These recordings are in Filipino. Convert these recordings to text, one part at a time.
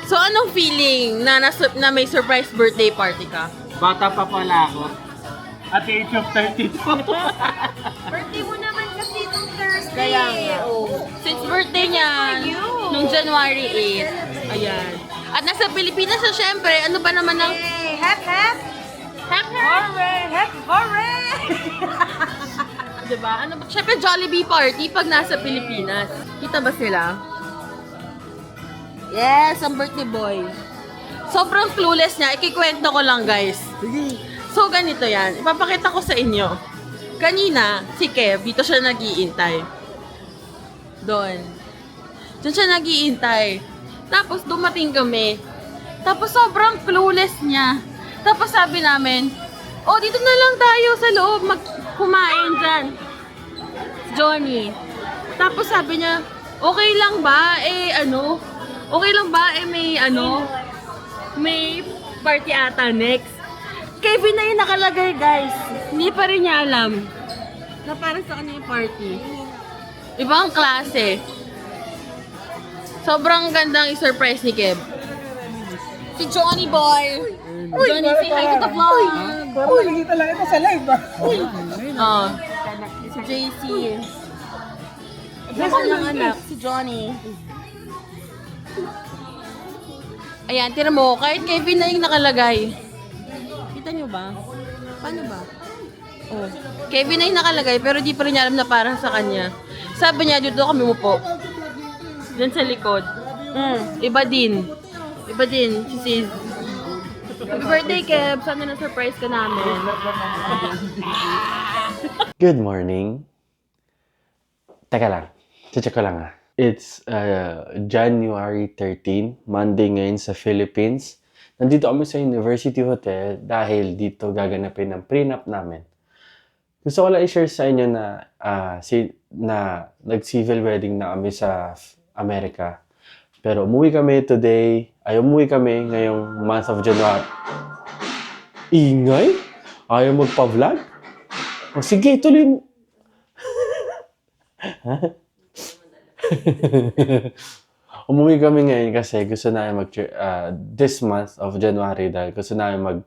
So, anong feeling na may surprise birthday party ka? Bata pa pala ako. At the age of 32. Birthday mo naman kasi nung Thursday. Kaya nga. Since birthday niya, nung January 8. Ayan. At nasa Pilipinas na syempre, ano ba naman ang... Hey, hep hep! Hep hep! Hooray! Hep hooray! Diba? Ano ba? Syempre Jollibee party pag nasa Pilipinas. Kita ba sila? Yes, ang birthday boy. Sobrang clueless niya. Ikikwento ko lang, guys. So, ganito yan. Ipapakita ko sa inyo. Kanina, si Kev, dito siya nag-iintay. Doon. Diyan siya nag-iintay. Tapos, dumating kami. Tapos, sobrang clueless niya. Tapos, sabi namin, oh, dito na lang tayo sa loob. Kumain dyan. Johnny. Tapos, sabi niya, okay lang ba? Okay lang ba? May party ata next. Kevin na yung nakalagay, guys. Hindi pa rin niya alam na parang sa kanya yung party. Ibang klase. Sobrang gandang i-surprise ni Kev. Si Johnny Boy. Johnny, say hi to the vlog. Uy, nakita lang ito sa live ba? Oh. Si JC. Nasa lang anak, si Johnny. Ayan, tira mo, kahit Kevin na yung nakalagay. Kita nyo ba? Paano ba? Oh. Kevin na yung nakalagay, pero di pa rin niya alam na parang sa kanya. Sabi niya, dito kami umupo. Diyan sa likod. Iba din. Iba din, si Sis. Happy birthday, Kev. Sana na-surprise ka namin. Good morning. Teka lang. Check ko lang ah. It's January 13, Monday ngayon sa Philippines. Nandito kami sa University Hotel dahil dito gaganapin ang prenup namin. Gusto ko lang i-share sa inyo na nag-civil wedding na kami sa Amerika. Pero umuwi kami ngayong month of January. Ingay? Ayaw magpa-vlog? O sige, tuloy mo. Umuwi kami ngayon kasi gusto namin this month of January dahil gusto namin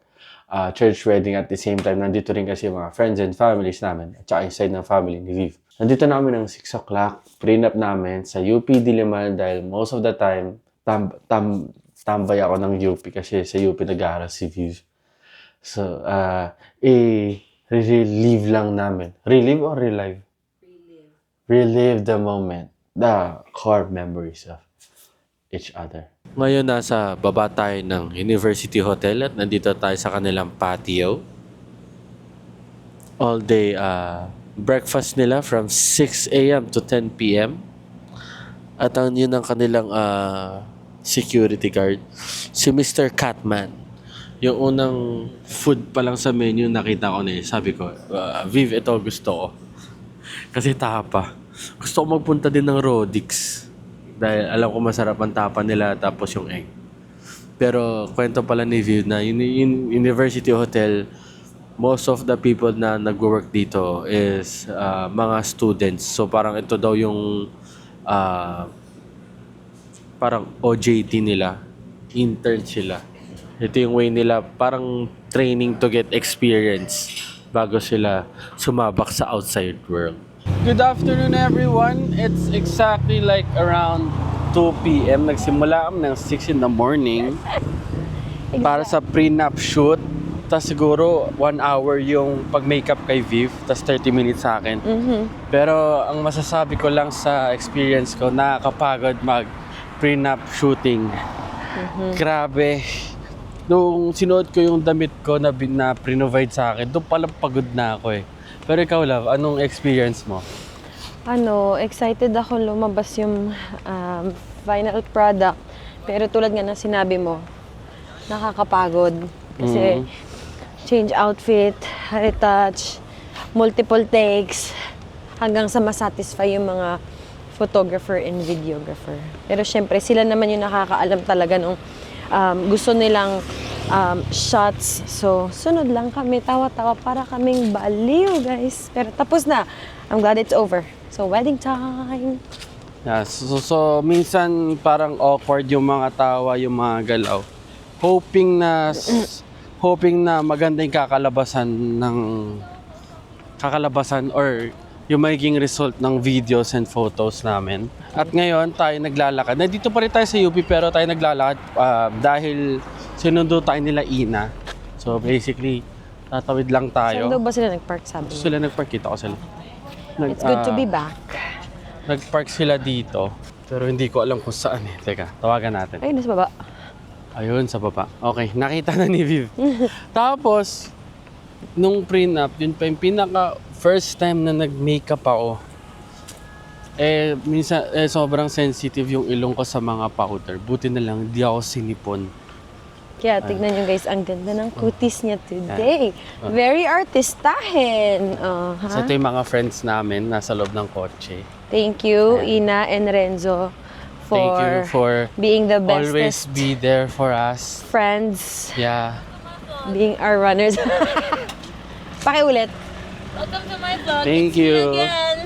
church wedding at the same time. Nandito rin kasi mga friends and families namin at saka yung side ng family ni Viv. Nandito namin ng 6 o'clock, prenup namin sa UP Diliman dahil most of the time tambay ako ng UP kasi sa UP nag-aaral si Viv. So, relive lang namin. Relive or relive? Relive the moment. The core memories of each other. Ngayon nasa baba tayo ng University Hotel at nandito tayo sa kanilang patio. All day breakfast nila from 6 a.m. to 10 p.m. At yun ang kanilang security guard, si Mr. Catman. Yung unang food pa lang sa menu nakita ko na sabi ko, Viv, ito gusto ko. Kasi tapa. Gusto ko magpunta din ng Rodix. Dahil alam ko masarap ang tapa nila tapos yung egg. Pero kwento pala ni Viv na yung University Hotel, most of the people na nag-work dito is mga students. So parang ito daw yung parang OJT nila. Intern sila. Ito yung way nila parang training to get experience bago sila sumabak sa outside world. Good afternoon everyone. It's exactly like around 2 p.m. Nagsimula kami ng 6 in the morning para sa prenup shoot. Tapos siguro 1 hour yung pag-makeup kay Viv. Tapos 30 minutes sa akin. Pero ang masasabi ko lang sa experience ko, nakakapagod mag-prenup shooting. Grabe. Nung sinuot ko yung damit ko na pre-provide sa akin, doon palang pagod na ako eh. Pero ikaw, love, anong experience mo? Excited ako lumabas yung final product. Pero tulad nga ng sinabi mo, nakakapagod. Kasi change outfit, retouch, multiple takes, hanggang sa masatisfy yung mga photographer and videographer. Pero syempre, sila naman yung nakakaalam talaga nung gusto nilang shots. So, sunod lang kami, tawa-tawa para kaming baliw, guys. Pero tapos na. I'm glad it's over. So, wedding time! Yeah, so minsan parang awkward yung mga tawa, yung mga galaw. Hoping na maganda yung kakalabasan or yung magiging result ng videos and photos namin. At ngayon tayo naglalakad. Nandito pa rin tayo sa UP pero tayo naglalakad dahil sinundo tayo nila Ina. So basically, tatawid lang Saan daw tayo. ba sila nag-park, sabi mo? Sila nagpark, kita ko sila. It's good to be back. Nagpark sila dito, pero hindi ko alam kung saan eh. Teka, tawagan natin. Ay, nasa baba. Ayun, sa baba. Okay, nakita na ni Viv. Tapos, nung prenup, yun pa yung pinaka first time na nag-makeup ako. Minsan, sobrang sensitive yung ilong ko sa mga powder. Buti na lang, di ako sinipon. Kaya tignan nyo guys, ang ganda ng kutis niya today. Very artistahin. So, ito yung mga friends namin nasa loob ng kotse. Thank you, Ina and Renzo, Thank you for being the always bestest be there for us. friends, Yeah. being our runners. Pakiulit. Welcome to my vlog. Thank It's me you. again.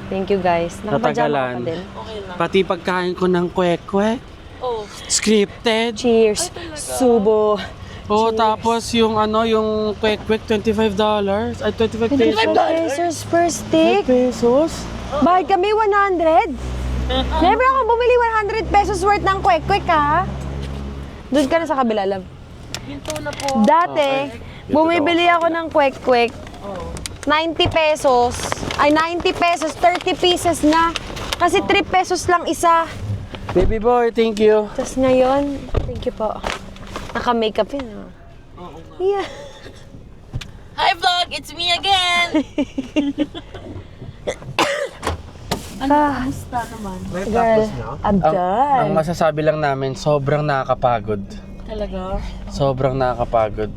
Thank you guys. Nakapajama ka Natagalan. pa din. Okay lang. Pati pagkain ko ng kwek-kwek, Oh. scripted. Cheers. Subo. Oo, tapos yung yung kwek-kwek, $25. Ay, 25 pesos. 25 pesos per stick. Pesos? Bakit kami 100? Never ako bumili 100 pesos worth ng kwek-kwek ha. Doon ka na sa kabila lang. Ginto na po. Dati, bumibili ako ng kwek-kwek. 90 pesos. Ay, 90 pesos. 30 pieces na. Kasi 3 pesos lang isa. Baby boy, thank you. Tapos ngayon, thank you po. Naka-makeup yun. Ah. Yeah. Hi vlog, it's me again. Basta naman. Girl, I'm Ang done. masasabi lang namin, sobrang nakakapagod. Talaga? Sobrang nakakapagod.